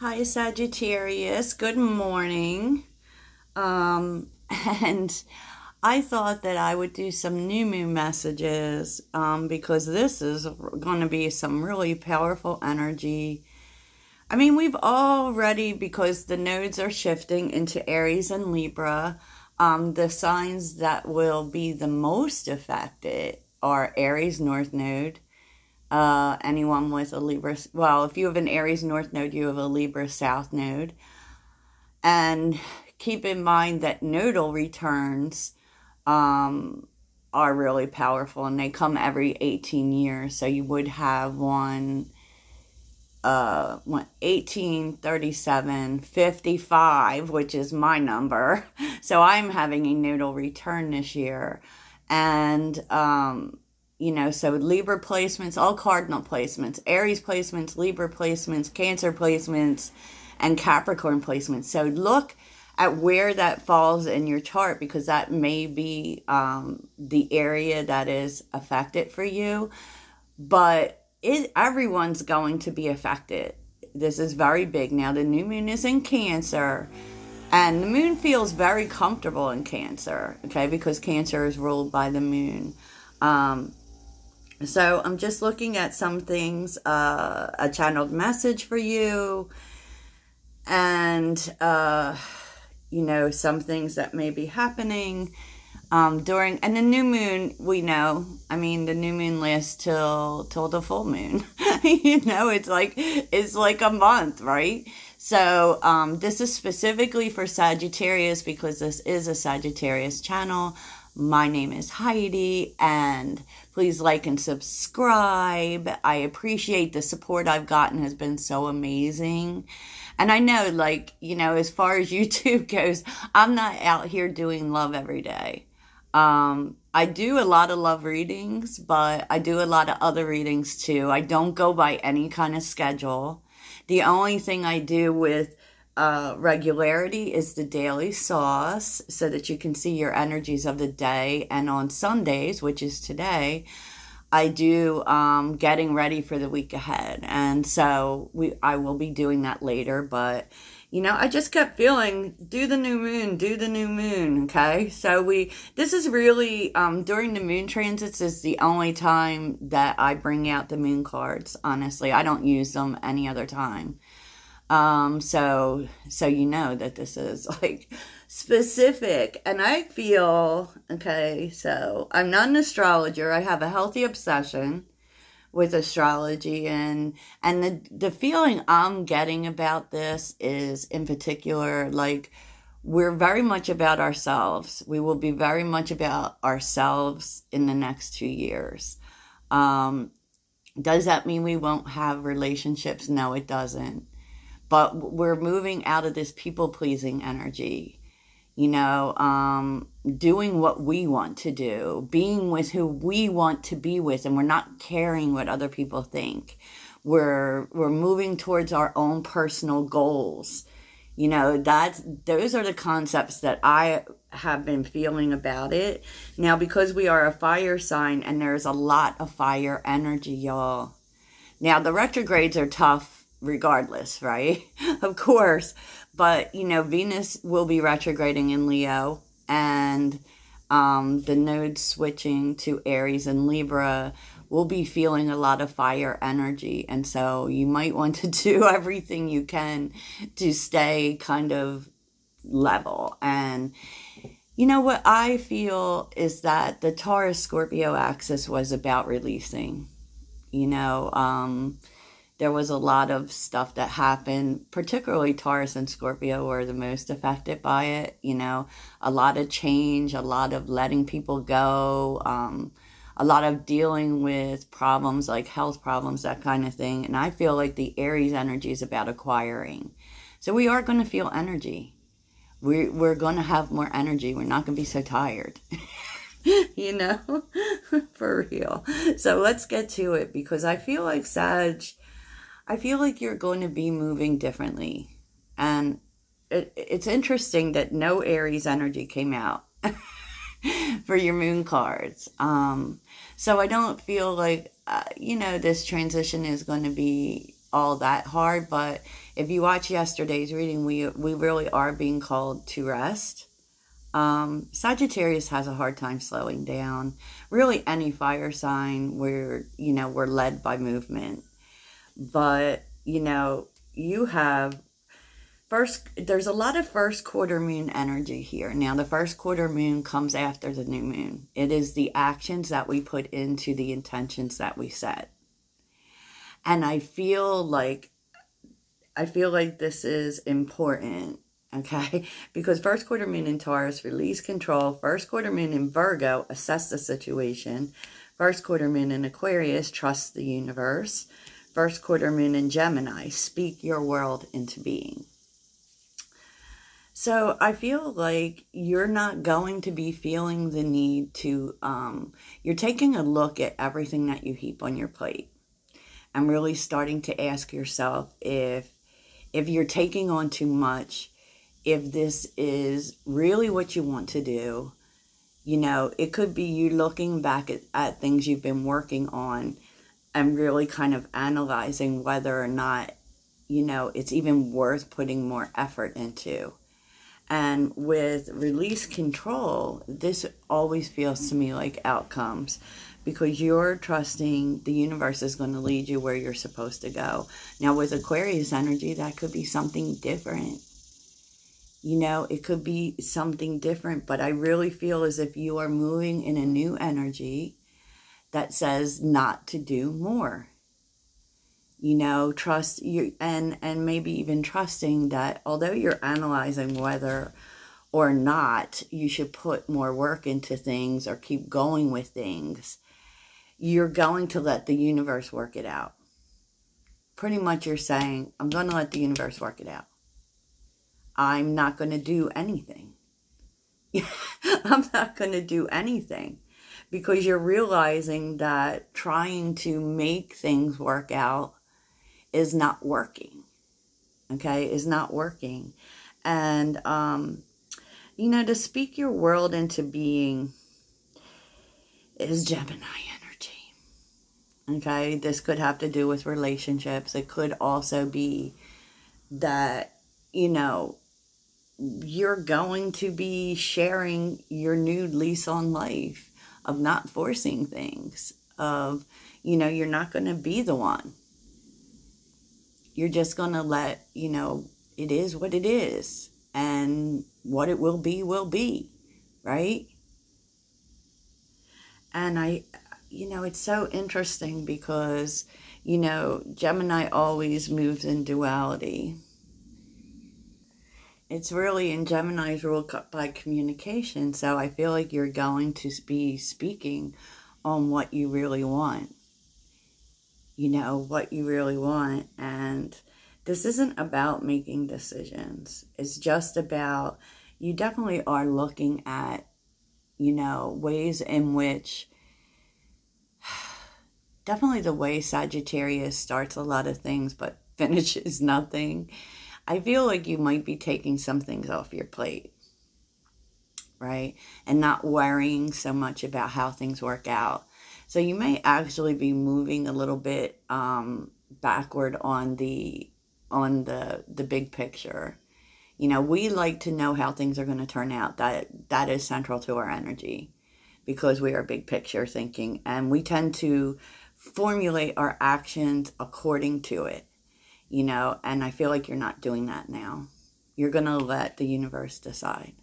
Hi, Sagittarius. Good morning. And I thought that I would do some new moon messages because this is going to be some really powerful energy. I mean, we've already, because the nodes are shifting into Aries and Libra, the signs that will be the most affected are Aries North Node. Anyone with a Libra, well, if you have an Aries North Node, you have a Libra South Node. And keep in mind that nodal returns are really powerful, and they come every 18 years. So you would have one 18, 37, 55, which is my number. So I'm having a nodal return this year. And, so Libra placements, all cardinal placements, Aries placements, Libra placements, Cancer placements, and Capricorn placements. So look at where that falls in your chart, because that may be the area that is affected for you. But everyone's going to be affected. This is very big. Now, the new moon is in Cancer, and the moon feels very comfortable in Cancer, okay, because Cancer is ruled by the moon. So I'm just looking at some things, a channeled message for you, and, some things that may be happening during, and the new moon, we know, the new moon lasts till the full moon. It's like a month, right? So this is specifically for Sagittarius because this is a Sagittarius channel. My name is Heidi, and please like and subscribe. I appreciate the support I've gotten, has been so amazing. And I know, as far as YouTube goes, I'm not out here doing love every day. I do a lot of love readings, but I do a lot of other readings too. I don't go by any kind of schedule. The only thing I do with regularity is the daily sauce, so that you can see your energies of the day. And on Sundays, which is today, I do getting ready for the week ahead. And so I will be doing that later. But, I just kept feeling, do the new moon, okay? So this is really, during the moon transits is the only time that I bring out the moon cards, honestly. I don't use them any other time. So you know that this is specific, and I feel, okay, so I'm not an astrologer. I have a healthy obsession with astrology, and the feeling I'm getting about this is, in particular, we're very much about ourselves. We will be very much about ourselves in the next 2 years. Does that mean we won't have relationships? No, it doesn't. But we're moving out of this people-pleasing energy, doing what we want to do, being with who we want to be with, and we're not caring what other people think. We're moving towards our own personal goals. Those are the concepts that I have been feeling about it. Now, because we are a fire sign, and there's a lot of fire energy, y'all. Now, the retrogrades are tough regardless, right? Of course. But, Venus will be retrograding in Leo, and the nodes switching to Aries and Libra will be feeling a lot of fire energy. And so you might want to do everything you can to stay kind of level. And what I feel is that the Taurus-Scorpio axis was about releasing. There was a lot of stuff that happened, particularly Taurus and Scorpio were the most affected by it. A lot of change, a lot of letting people go, a lot of dealing with problems like health problems, that kind of thing. And I feel like the Aries energy is about acquiring. So we are going to feel energy. We're going to have more energy. We're not going to be so tired. For real. So let's get to it, because I feel like I feel like you're going to be moving differently. And it's interesting that no Aries energy came out for your moon cards. So I don't feel like, this transition is going to be all that hard, but if you watch yesterday's reading, we really are being called to rest. Sagittarius has a hard time slowing down. Really, any fire sign where, we're led by movement. But, you have there's a lot of first quarter moon energy here. Now, the first quarter moon comes after the new moon. It is the actions that we put into the intentions that we set. And I feel like this is important, okay? Because first quarter moon in Taurus, release control. First quarter moon in Virgo, assess the situation. First quarter moon in Aquarius, trust the universe. First quarter moon in Gemini, speak your world into being. So I feel like you're not going to be feeling the need to, you're taking a look at everything that you heap on your plate and really starting to ask yourself if you're taking on too much, if this is really what you want to do. It could be you looking back at things you've been working on and really kind of analyzing whether or not, it's even worth putting more effort into. And with release control, this always feels to me like outcomes, because you're trusting the universe is going to lead you where you're supposed to go. Now, with Aquarius energy, that could be something different. It could be something different, but I really feel as if you are moving in a new energy that says not to do more. Trust you, and maybe even trusting that although you're analyzing whether or not you should put more work into things or keep going with things, you're going to let the universe work it out. Pretty much you're saying, I'm going to let the universe work it out. I'm not going to do anything. I'm not going to do anything, because you're realizing that trying to make things work out is not working, okay, is not working. And, to speak your world into being is Gemini energy, okay? This could have to do with relationships. It could also be that, you're going to be sharing your new lease on life of not forcing things, of, you're not going to be the one. You're just going to let, it is what it is. And what it will be, right? And it's so interesting because, Gemini always moves in duality. It's really in Gemini's rule by communication. So I feel like you're going to be speaking on what you really want. What you really want. And this isn't about making decisions. It's just about, you definitely are looking at, ways in which, definitely the way Sagittarius starts a lot of things but finishes nothing. I feel like you might be taking some things off your plate, right? And not worrying so much about how things work out. So you may actually be moving a little bit backward on the big picture. We like to know how things are going to turn out. That is central to our energy, because we are big picture thinking, and we tend to formulate our actions according to it. And I feel like you're not doing that now. You're going to let the universe decide.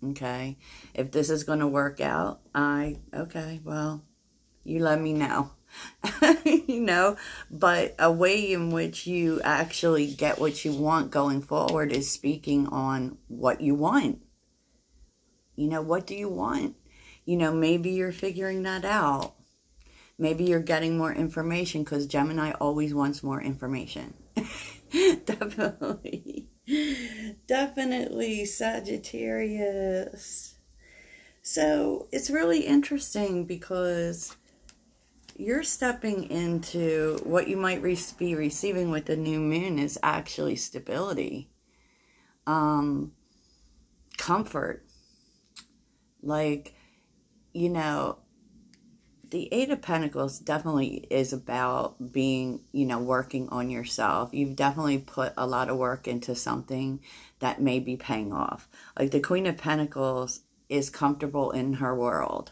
Okay? If this is going to work out, okay, well, you let me know. But a way in which you actually get what you want going forward is speaking on what you want. What do you want? Maybe you're figuring that out. Maybe you're getting more information, because Gemini always wants more information. Definitely Sagittarius. So it's really interesting because you're stepping into what you might be receiving with the new moon is actually stability, comfort. Like, the Eight of Pentacles definitely is about being, you know, working on yourself. You've definitely put a lot of work into something that may be paying off. Like the Queen of Pentacles is comfortable in her world.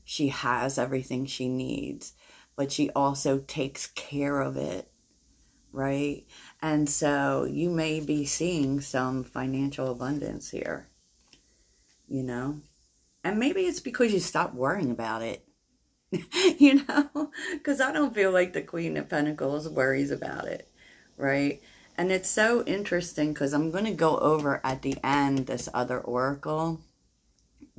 She has everything she needs, but she also takes care of it, right? And so you may be seeing some financial abundance here, you know? And maybe it's because you stopped worrying about it. You know, because I don't feel like the Queen of Pentacles worries about it, right? And it's so interesting because I'm going to go over at the end this other oracle,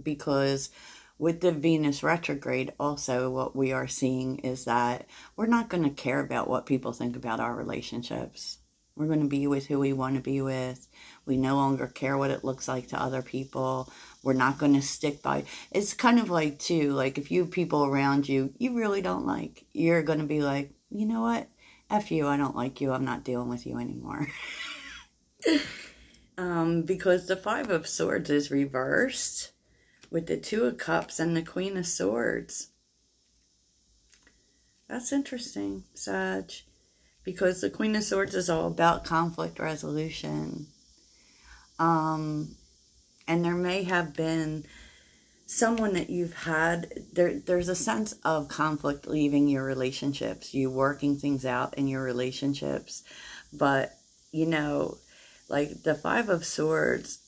because with the Venus retrograde also what we are seeing is that we're not going to care about what people think about our relationships. We're going to be with who we want to be with. We no longer care what it looks like to other people. We're not going to stick by. It's kind of like, too, like if you have people around you really don't like, you're going to be like, you know what? F you, I don't like you. I'm not dealing with you anymore. Because the Five of Swords is reversed with the Two of Cups and the Queen of Swords. That's interesting, Sag. Because the Queen of Swords is all about conflict resolution. And there may have been someone that you've had, there's a sense of conflict leaving your relationships, you working things out in your relationships. But, you know, like the Five of Swords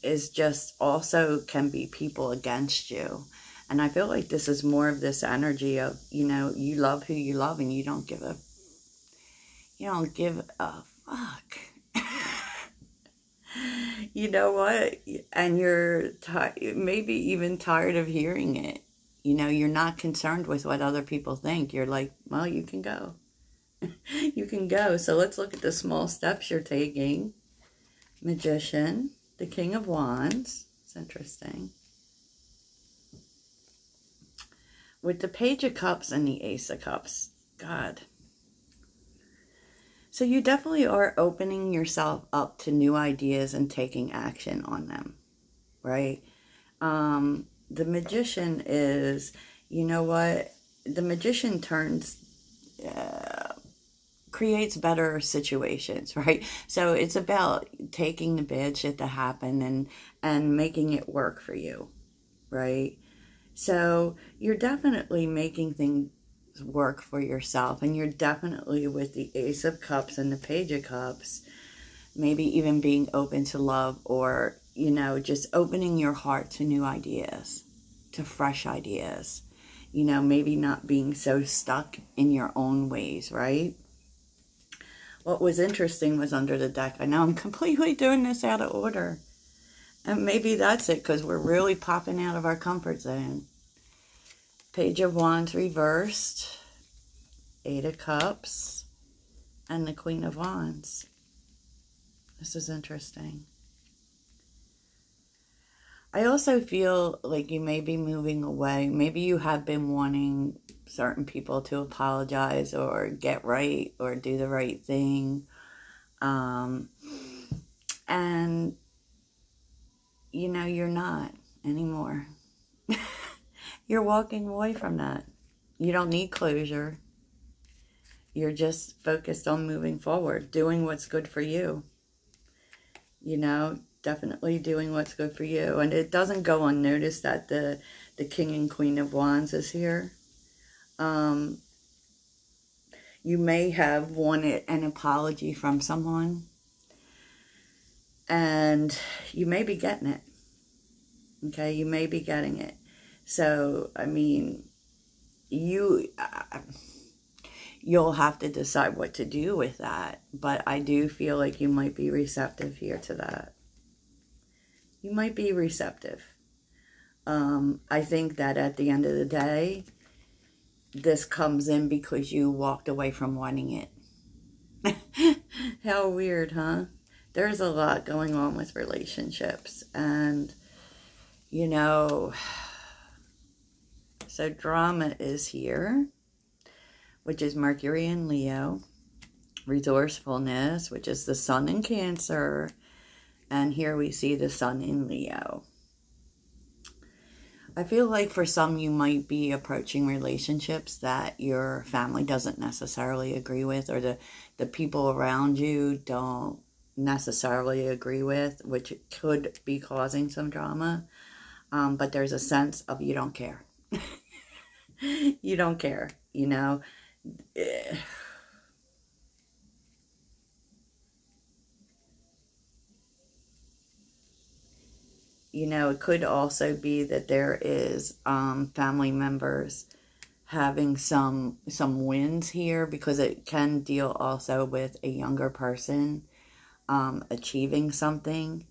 is just also can be people against you. And I feel like this is more of this energy of, you know, you love who you love and you don't give a fuck. You know what? And you're maybe even tired of hearing it. You know, you're not concerned with what other people think. You're like, well, you can go. You can go. So let's look at the small steps you're taking. Magician, the King of Wands. It's interesting. With the Page of Cups and the Ace of Cups. God. So you definitely are opening yourself up to new ideas and taking action on them, right? The Magician is, you know what? The Magician creates better situations, right? So it's about taking the bad shit that happened and making it work for you, right? So you're definitely making things work for yourself, and you're definitely with the Ace of Cups and the Page of Cups, maybe even being open to love, or, you know, just opening your heart to new ideas, to fresh ideas, you know, maybe not being so stuck in your own ways, right? What was interesting was under the deck, I know I'm completely doing this out of order, and maybe that's it, because we're really popping out of our comfort zone. Page of Wands reversed, Eight of Cups, and the Queen of Wands. This is interesting. I also feel like you may be moving away. Maybe you have been wanting certain people to apologize or get right or do the right thing. And, you know, you're not anymore. You're walking away from that. You don't need closure. You're just focused on moving forward, doing what's good for you. You know, definitely doing what's good for you. And it doesn't go unnoticed that the King and Queen of Wands is here. You may have wanted an apology from someone, and you may be getting it. Okay, you may be getting it. So, I mean, you'll have to decide what to do with that. But I do feel like you might be receptive here to that. You might be receptive. I think that at the end of the day, this comes in because you walked away from wanting it. How weird, huh? There's a lot going on with relationships. And, you know, so drama is here, which is Mercury in Leo. Resourcefulness, which is the Sun in Cancer. And here we see the Sun in Leo. I feel like for some you might be approaching relationships that your family doesn't necessarily agree with, or the people around you don't necessarily agree with, which could be causing some drama. But there's a sense of you don't care. You don't care, you know. You know, it could also be that there is family members having some wins here, because it can deal also with a younger person achieving something,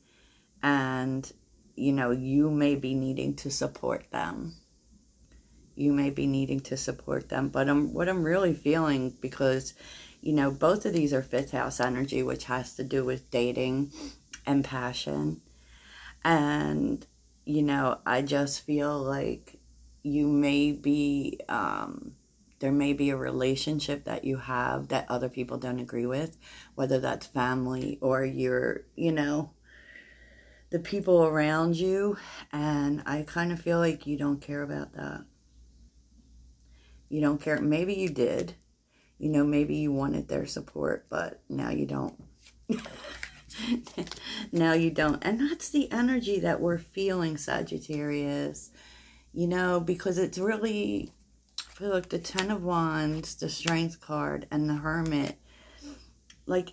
and you know, you may be needing to support them. You may be needing to support them. But what I'm really feeling, because you know, both of these are fifth house energy, which has to do with dating and passion. And you know, I just feel like you may be there may be a relationship that you have that other people don't agree with, whether that's family or your, you know, the people around you. And I kind of feel like you don't care about that. You don't care. Maybe you did, you know, maybe you wanted their support, but now you don't. Now you don't. And that's the energy that we're feeling, Sagittarius. You know, because it's really, I feel like the Ten of Wands, the Strength card, and the Hermit. Like,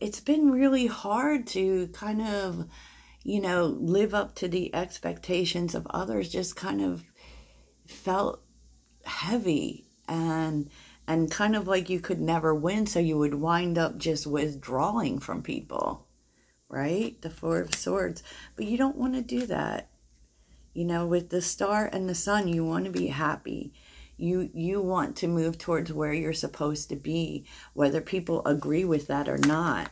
it's been really hard to kind of, you know, live up to the expectations of others. Just kind of felt heavy and kind of like you could never win, so you would wind up just withdrawing from people, right? The Four of Swords. But you don't want to do that. You know, with the Star and the Sun, you want to be happy. You want to move towards where you're supposed to be, whether people agree with that or not.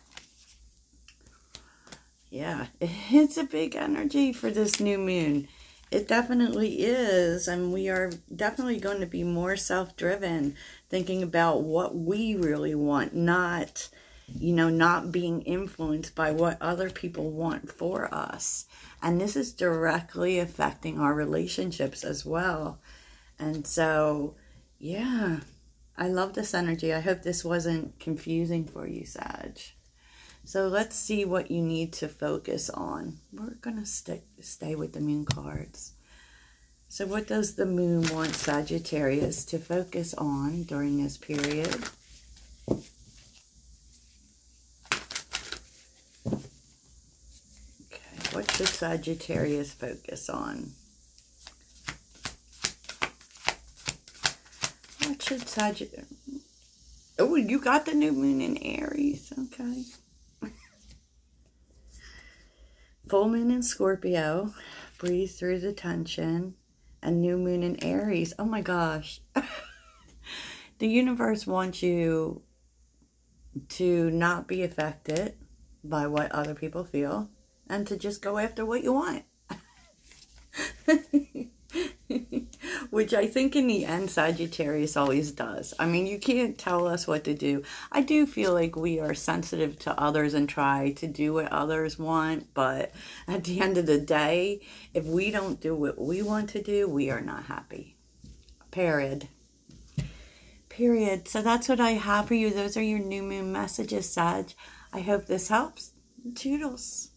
Yeah, it's a big energy for this new moon. It definitely is, and we are definitely going to be more self-driven, thinking about what we really want, not, you know, not being influenced by what other people want for us. And this is directly affecting our relationships as well. And so, yeah, I love this energy. I hope this wasn't confusing for you, Sag. So let's see what you need to focus on. We're going to stay with the moon cards. So what does the moon want Sagittarius to focus on during this period? Okay, what should Sagittarius focus on? What should Sagittarius... Oh, you got the new moon in Aries. Okay. Full moon in Scorpio, breathe through the tension, and new moon in Aries. Oh my gosh. The universe wants you to not be affected by what other people feel, and to just go after what you want. Which I think in the end, Sagittarius always does. I mean, you can't tell us what to do. I do feel like we are sensitive to others and try to do what others want. But at the end of the day, if we don't do what we want to do, we are not happy. Period. Period. So that's what I have for you. Those are your new moon messages, Sag. I hope this helps. Toodles.